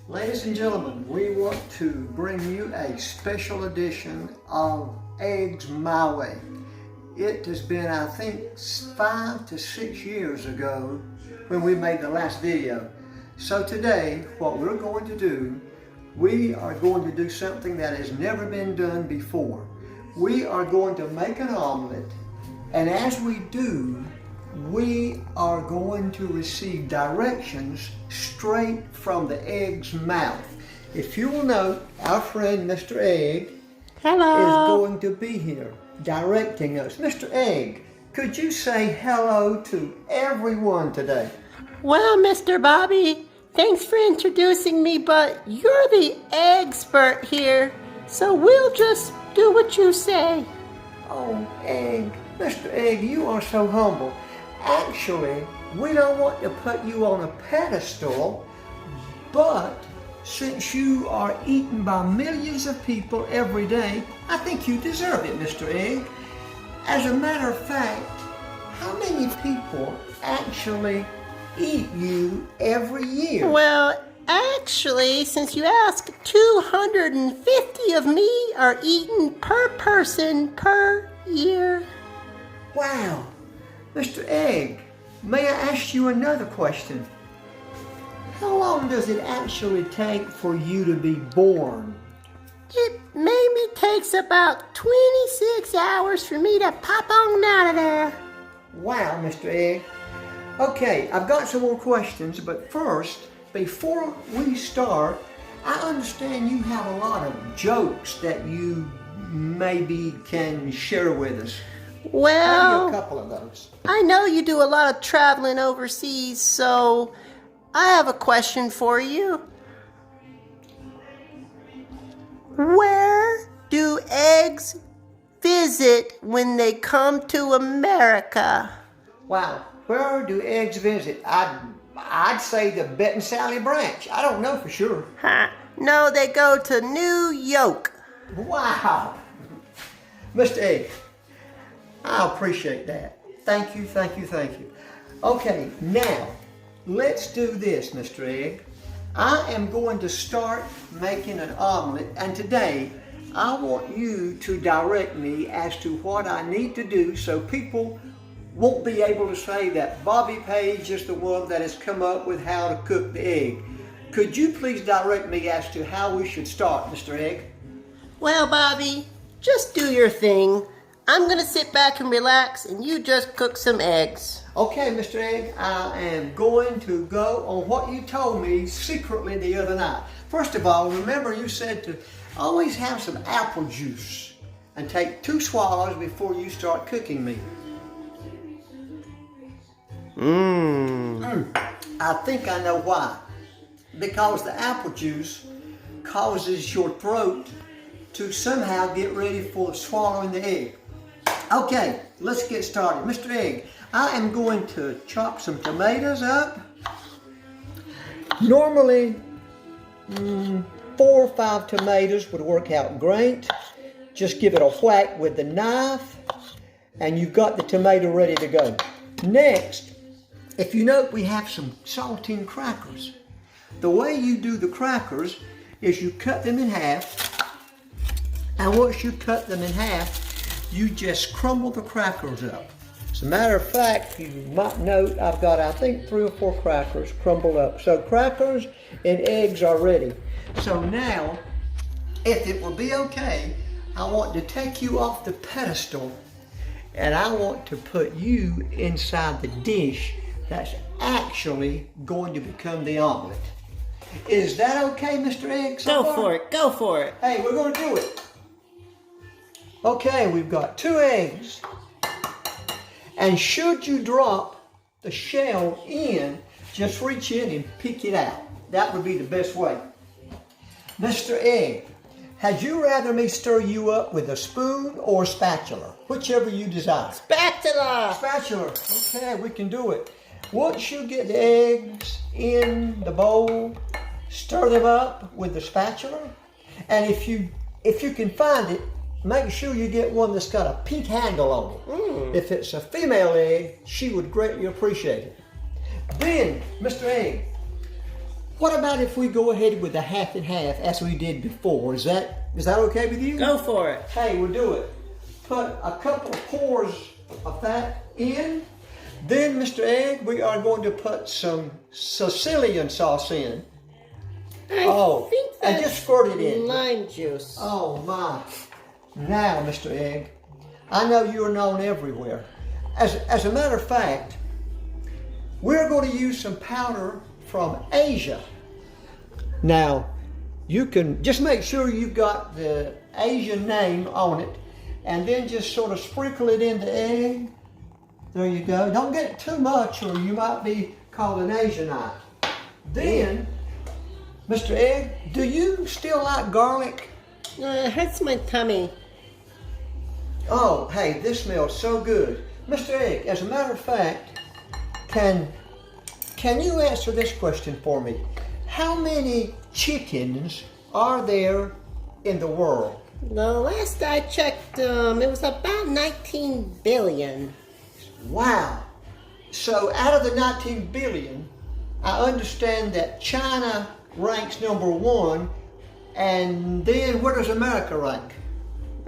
Ladies and gentlemen, we want to bring you a special edition of Eggs My Way. It has been, I think, 5 to 6 years ago when we made the last video. So today, what we're going to do, we are going to do something that has never been done before. We are going to make an omelet, and as we do, we are going to receive directions straight from the egg's mouth. If you will note, our friend Mr. Egg is going to be here directing us. Mr. Egg, could you say hello to everyone today? Well, Mr. Bobby, thanks for introducing me, but you're the expert here, so we'll just do what you say. Oh, Egg, Mr. Egg, you are so humble. Actually, we don't want to put you on a pedestal, but since you are eaten by millions of people every day, I think you deserve it, Mr. Egg. As a matter of fact, how many people actually eat you every year? Well, actually, since you asked, 250 of me are eaten per person per year. Wow. Mr. Egg, may I ask you another question? How long does it actually take for you to be born? It maybe takes about 26 hours for me to pop on out of there. Wow, Mr. Egg. Okay, I've got some more questions, but first, before we start, I understand you have a lot of jokes that you maybe can share with us. Well, Maybe a couple of those. I know you do a lot of traveling overseas, so I have a question for you. Where do eggs visit when they come to America? Wow, where do eggs visit? I'd say the Bet and Sally branch. I don't know for sure. No, they go to New York. Wow. Mr. Egg, I appreciate that. Thank you, thank you, thank you. Okay, now, let's do this, Mr. Egg. I am going to start making an omelet, and today, I want you to direct me as to what I need to do so people won't be able to say that Bobby Page is the one that has come up with how to cook the egg. Could you please direct me as to how we should start, Mr. Egg? Well, Bobby, just do your thing. I'm going to sit back and relax, and you just cook some eggs. Okay, Mr. Egg, I am going to go on what you told me secretly the other night. First of all, remember you said to always have some apple juice and take 2 swallows before you start cooking me. I think I know why. Because the apple juice causes your throat to somehow get ready for swallowing the egg. Okay, let's get started. Mr. Egg, I am going to chop some tomatoes up. Normally, 4 or 5 tomatoes would work out great. Just give it a whack with the knife, and you've got the tomato ready to go. Next, if you note, we have some saltine crackers. The way you do the crackers is you cut them in half, and once you cut them in half, you just crumble the crackers up. As a matter of fact, you might note I've got, I think, 3 or 4 crackers crumbled up. So crackers and eggs are ready. So now, if it will be okay, I want to take you off the pedestal and I want to put you inside the dish that's actually going to become the omelet. Is that okay, Mr. Egg? Go for it, go for it. Hey, we're going to do it. Okay, we've got 2 eggs. And should you drop the shell in, just reach in and pick it out. That would be the best way. Mr. Egg, had you rather me stir you up with a spoon or a spatula? Whichever you desire. Spatula! Spatula. Okay, we can do it. Once you get the eggs in the bowl, stir them up with the spatula. And if you can find it, make sure you get one that's got a pink handle on it. If it's a female egg, she would greatly appreciate it. Then, Mr. Egg, What about if we go ahead with the half and half as we did before? Is that okay with you? Go for it. Hey, we'll do it. Put a couple of pours of that in. Then, Mr. Egg, we are going to put some Sicilian sauce in. I think and that's just squirt it in. lime juice. Oh my. Now, Mr. Egg, I know you're known everywhere. As a matter of fact, we're going to use some powder from Asia. Now, you can just make sure you've got the Asian name on it, and then just sort of sprinkle it in the egg. There you go. Don't get too much or you might be called an Asianite. Then, Mr. Egg, do you still like garlic? It hurts my tummy. Oh, hey, this smells so good. Mr. Egg, as a matter of fact, can you answer this question for me? How many chickens are there in the world? The last I checked, it was about 19 billion. Wow. So out of the 19 billion, I understand that China ranks #1, and then where does America rank?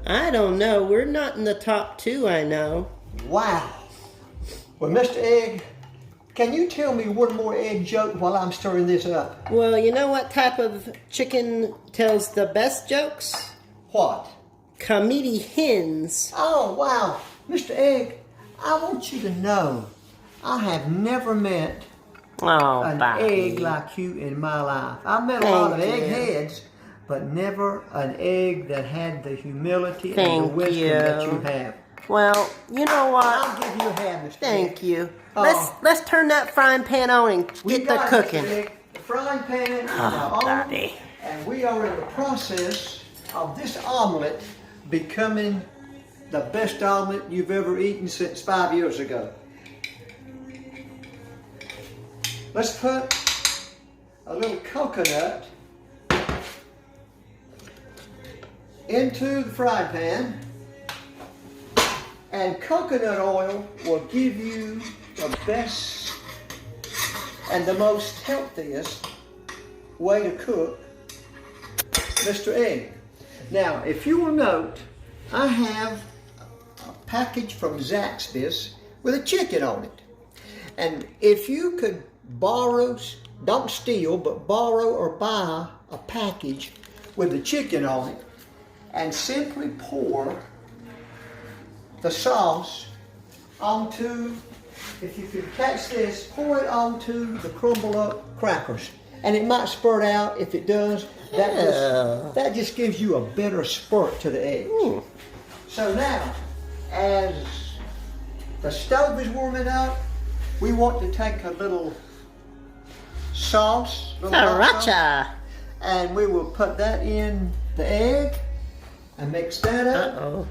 I don't know. We're not in the top 2, I know. Wow. Well, Mr. Egg, can you tell me one more egg joke while I'm stirring this up? Well, you know what type of chicken tells the best jokes? What? Comedy hens. Oh, wow. Mr. Egg, I want you to know I have never met Oh, an Bobby. egg like you in my life. I've met a lot of Thank you. eggheads, but never an egg that had the humility and the Thank wisdom that you. you have. Well, you know what? I'll give you a hand, Mr. Egg. Thank you. Oh. Let's turn that frying pan on and We get the got it, cooking. Mr. Egg. The frying pan is Oh, now on, Bobby. and we are in the process of this omelet becoming the best omelet you've ever eaten since 5 years ago. Let's put a little coconut into the frying pan, and coconut oil will give you the best and the most healthiest way to cook Mr. Egg. Now, if you will note, I have a package from Zaxby's with a chicken on it. And if you could borrow, don't steal, but borrow or buy a package with the chicken on it, and simply pour the sauce onto, if you could catch this, pour it onto the crumble up crackers. And it might spurt out. If it does, that just gives you a better spurt to the eggs. So now, as the stove is warming up, we want to take a little sauce, hot sauce, Sriracha. and we will put that in the egg and mix that up. Uh-oh.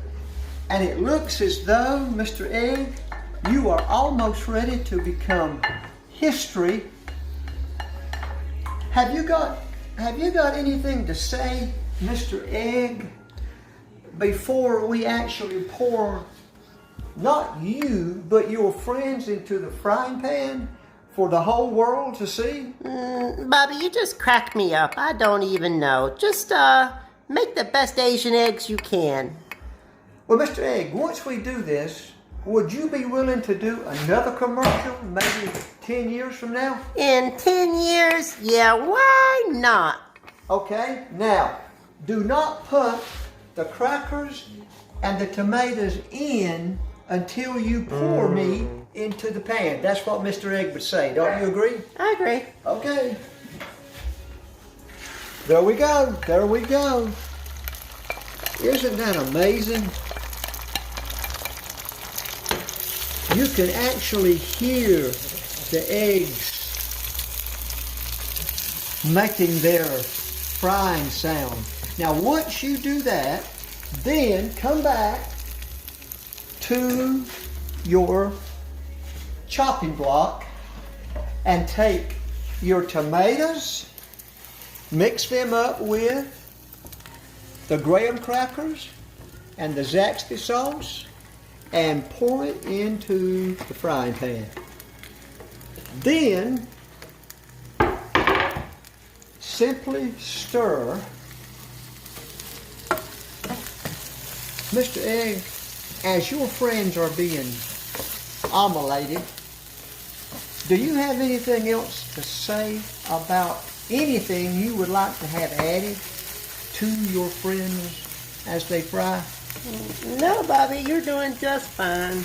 And it looks as though, Mr. Egg, you are almost ready to become history. Have you got anything to say, Mr. Egg, before we actually pour not you, but your friends into the frying pan for the whole world to see? Bobby, you just cracked me up. I don't even know. Just, make the best Asian eggs you can. Well, Mr. Egg, once we do this, would you be willing to do another commercial maybe 10 years from now? In 10 years? Yeah, why not? Okay, now, do not put the crackers and the tomatoes in until you pour me into the pan. That's what Mr. Egg would say. Don't you agree? I agree. Okay. There we go. There we go. Isn't that amazing? You can actually hear the eggs making their frying sound. Now, once you do that, then come back to your chopping block and take your tomatoes, mix them up with the graham crackers and the Zaxby sauce, and pour it into the frying pan. Then simply stir. Mr. Egg, as your friends are being omeleted, do you have anything else to say about anything you would like to have added to your friends as they fry? No, Bobby, you're doing just fine.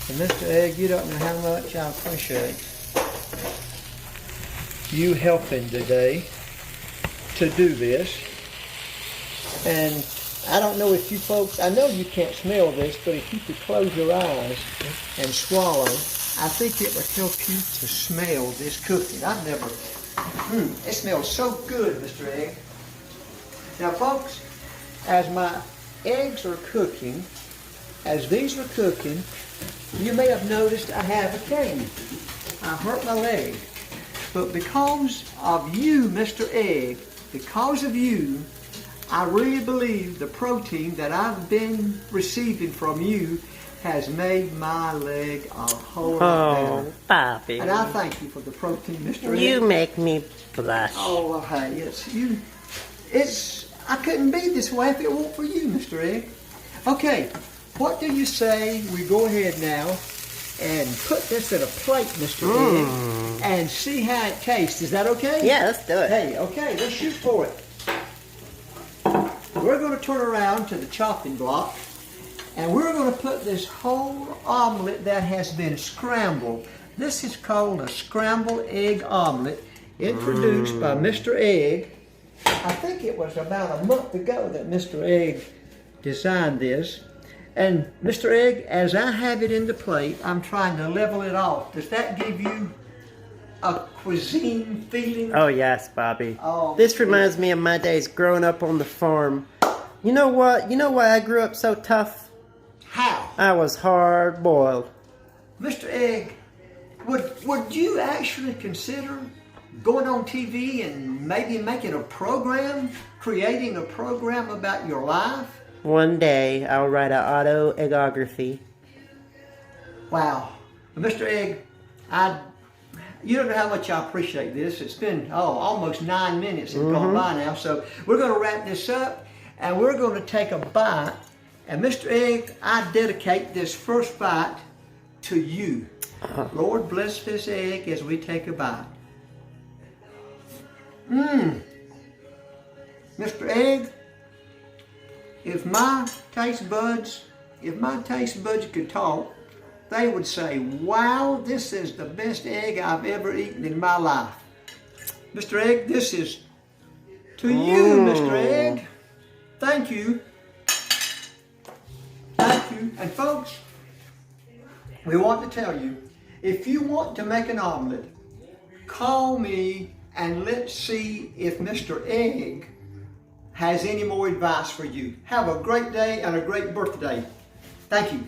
And Mr. Egg, you don't know how much I appreciate you helping today to do this. And I don't know if you folks, I know you can't smell this, but if you could close your eyes and swallow, I think it would help you to smell this cooking. I've never, it smells so good, Mr. Egg. Now folks, as my eggs are cooking, as these are cooking, you may have noticed I have a cane. I hurt my leg. But because of you, Mr. Egg, because of you, I really believe the protein that I've been receiving from you has made my leg a whole lot better. Oh, Bobby. And I thank you for the protein, Mr. Egg. You make me blush. Oh, well, hey, I couldn't be this way if it weren't for you, Mr. Egg. Okay, what do you say we go ahead now and put this in a plate, Mr. Egg, and see how it tastes? Is that okay? Yeah, let's do it. Hey, okay, let's shoot for it. We're going to turn around to the chopping block, and we're going to put this whole omelet that has been scrambled. This is called a scrambled egg omelet, introduced by Mr. Egg. I think it was about a month ago that Mr. Egg designed this. And Mr. Egg, as I have it in the plate, I'm trying to level it off. Does that give you a cuisine feeling? Oh, yes, Bobby. Oh, This reminds me of my days growing up on the farm. You know what? You know why I grew up so tough? How? I was hard boiled. Mr. Egg, would you actually consider going on TV and maybe making a program, creating a program about your life? One day, I'll write an autobiography. Wow. Mr. Egg, you don't know how much I appreciate this. It's been, almost 9 minutes have gone by now. So we're going to wrap this up, and we're going to take a bite. And Mr. Egg, I dedicate this first bite to you. Lord bless this egg as we take a bite. Mr. Egg, if my taste buds could talk, they would say, wow, this is the best egg I've ever eaten in my life. Mr. Egg, this is to you, Mr. Egg. Thank you. Thank you. And folks, we want to tell you, if you want to make an omelet, call me and let's see if Mr. Egg has any more advice for you. Have a great day and a great birthday. Thank you.